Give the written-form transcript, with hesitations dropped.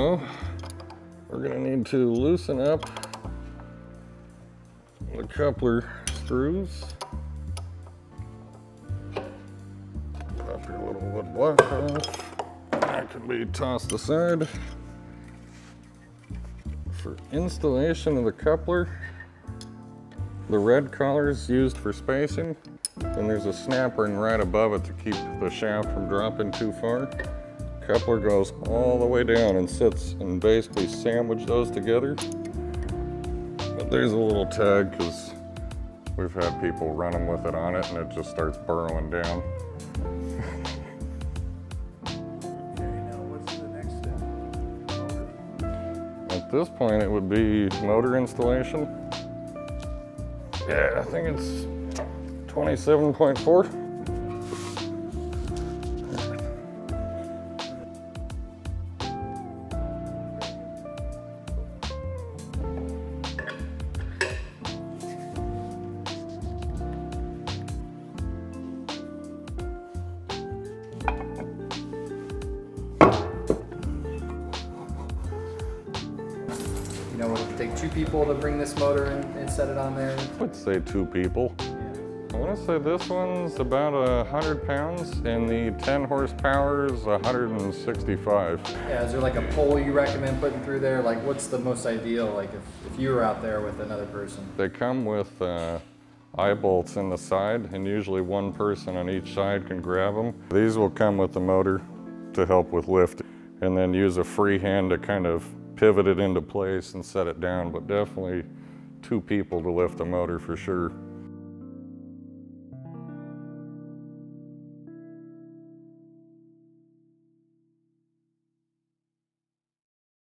So we're going to need to loosen up the coupler screws. Drop your little wood block off. That can be tossed aside. For installation of the coupler, the red collar is used for spacing, and there's a snap ring right above it to keep the shaft from dropping too far. Coupler goes all the way down and sits and basically sandwich those together. But there's a little tag because we've had people running with it on it and it just starts burrowing down. Okay, now what's the next step? At this point it would be motor installation. Yeah, I think it's 27.4. You know, would it take 2 people to bring this motor and set it on there? I would say 2 people. I want to say this one's about 100 pounds and the 10 horsepower is 165. Yeah, is there like a pole you recommend putting through there? Like what's the most ideal, like if you were out there with another person? They come with eye bolts in the side, and usually one person on each side can grab them. These will come with the motor to help with lift, and then use a free hand to kind of pivot it into place and set it down, but definitely 2 people to lift the motor for sure.